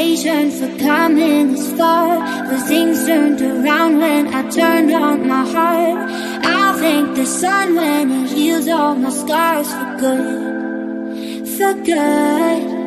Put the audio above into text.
expectation for coming this far, but things turned around when I turned on my heart. I'll thank the sun when it heals all my scars for good, for good.